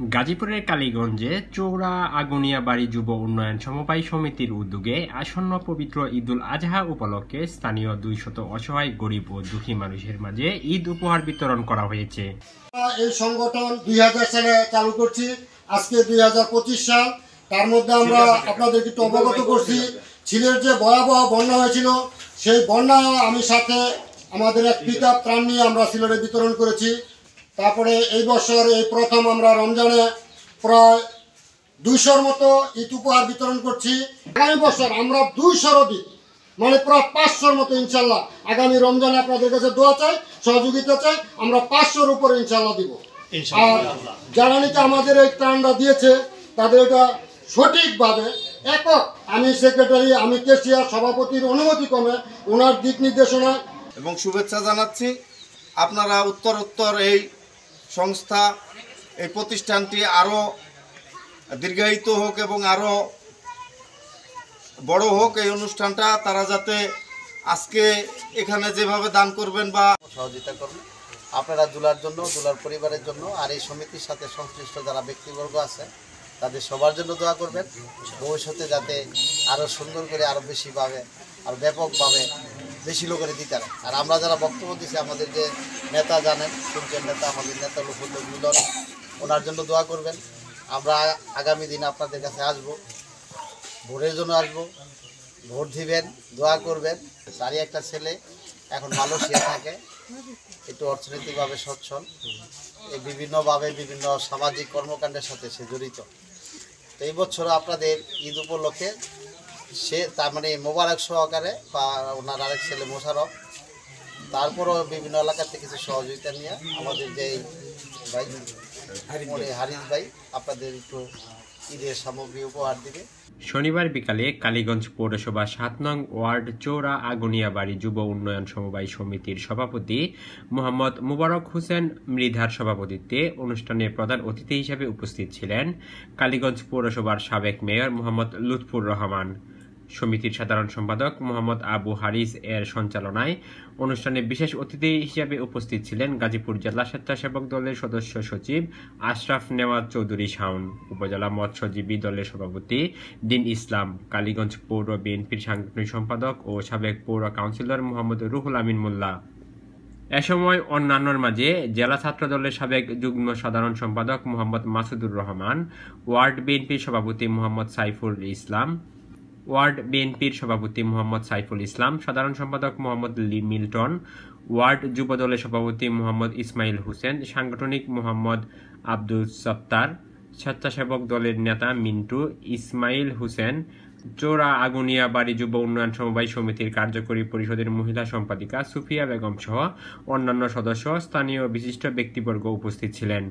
গাজীপুরের কালীগঞ্জে চৌরা আগুনিয়া বাড়ি যুব উন্নয়ন সমবায় সমিতির উদ্যোগে আসন্ন পবিত্র ঈদুল আজহা উপলক্ষে স্থানীয় 200 অসহায় গরিব ও দুঃখী মানুষের মাঝে ঈদ উপহার বিতরণ করা হয়েছে। এই সংগঠন 2000 সালে চালু করছি, আজকে 2025 সাল। তার মধ্যে আমরা আপনাদেরকে একটু অবগত করছি, ছিলের যে ভয়াবহ বন্যা হয়েছিল সেই বন্যা আমি সাথে আমাদের এক পিকআপ ত্রাণ নিয়ে আমরা সিলেটে বিতরণ করেছি। তারপরে এই বছর এই প্রথম আমরা রমজানে প্রায় 200-র মতো ঈদ উপহার বিতরণ করছি। আগামী বছর আমরা 200-র অধিক মানে প্রায় 500-র মতো ইনশাল্লাহ আগামী রমজানে আপনাদের কাছে দোয়া চাই, সহযোগিতা চাই। আমরা 500-র উপরে ইনশাল্লাহ দিব। আর যারা নাকি আমাদের এই ত্রাণটা দিয়েছে তাদের এটা সঠিকভাবে একক, আমি সেক্রেটারি, আমি কেশিয়ার, সভাপতির অনুমতি ক্রমে ওনার দিক নির্দেশনা এবং শুভেচ্ছা জানাচ্ছি। আপনারা উত্তর এই সংস্থা, এই প্রতিষ্ঠানটি আরও দীর্ঘায়িত হোক এবং আরও বড় হোক এই অনুষ্ঠানটা। তারা যাতে আজকে এখানে যেভাবে দান করবেন বা সহযোগিতা করবেন আপনারা দুলার জন্য, দুলার পরিবারের জন্য, আর এই সমিতির সাথে সংশ্লিষ্ট যারা ব্যক্তিবর্গ আছে তাদের সবার জন্য দোয়া করবেন। ভবিষ্যতে যাতে আরও সুন্দর করে, আরও বেশিভাবে, আরও ব্যাপকভাবে বেশি লোকের দিতে পারে। আর আমরা যারা বক্তব্য দিচ্ছি, আমাদের যে নেতা জানেন, সূর্যের নেতা, আমাদের নেতা লুফুল্লুর মিলন, ওনার জন্য দোয়া করবেন। আমরা আগামী দিন আপনাদের কাছে আসব, ভোটের জন্য আসব, ভোট দিবেন, দোয়া করবেন। তারই একটা ছেলে এখন মালয়েশিয়া থাকে, একটু অর্থনৈতিকভাবে সচ্ছল, এই বিভিন্নভাবে বিভিন্ন সামাজিক কর্মকাণ্ডের সাথে সে জড়িত। তো এই বছর আপনাদের ঈদ উপলক্ষে সে তার মানে মোবারক সহকারে বা ওনার আরেক ছেলে মোশারফ, তারপরও বিভিন্ন এলাকার থেকে কিছু সহযোগিতা নিয়ে আমাদের যে ভাই হারিস ভাই আপনাদের একটু ঈদের সামগ্রী উপহার দিবে। শনিবার বিকালে কালীগঞ্জ পৌরসভা 7 নং ওয়ার্ড চৌরা আগুনিয়া বাড়ি যুব উন্নয়ন সমবায় সমিতির সভাপতি মোহাম্মদ মুবারক হোসেন মৃধার সভাপতিত্বে অনুষ্ঠানে প্রধান অতিথি হিসেবে উপস্থিত ছিলেন কালীগঞ্জ পৌরসভার সাবেক মেয়র মোহাম্মদ লুৎফুর রহমান। সমিতির সাধারণ সম্পাদক মোহাম্মদ আবু হারিস এর সঞ্চালনায় অনুষ্ঠানে বিশেষ অতিথি হিসেবে উপস্থিত ছিলেন গাজীপুর জেলা স্বেচ্ছাসেবক দলের সদস্য সচিব আশরাফ নেওয়াজ চৌধুরী শাওন, উপজেলা মৎস্যজীবী দলের সভাপতি দিন ইসলাম, কালীগঞ্জ পৌর বিএনপির সাংগঠনিক সম্পাদক ও সাবেক পৌর কাউন্সিলর মোহাম্মদ রুহুল আমিন মোল্লা। এ সময় অন্যান্যর মাঝে জেলা ছাত্র দলের সাবেক যুগ্ম সাধারণ সম্পাদক মোহাম্মদ মাসুদুর রহমান, ওয়ার্ড বিএনপির সভাপতি মোহাম্মদ সাইফুল ইসলাম, সাধারণ সম্পাদক মোহাম্মদ মিল্টন, ওয়ার্ড যুব দলের সভাপতি মোহাম্মদ ইসমাইল হোসেন, সাংগঠনিক মোহাম্মদ আব্দুল সত্তার, স্বেচ্ছাসেবক দলের নেতা মিন্টু, ইসমাইল হোসেন, চৌরা আগুনিয়া বাড়ি যুব উন্নয়ন সমবায় সমিতির কার্যকরী পরিষদের মহিলা সম্পাদিকা সুফিয়া বেগম সহ অন্যান্য সদস্য, স্থানীয় বিশিষ্ট ব্যক্তিবর্গ উপস্থিত ছিলেন।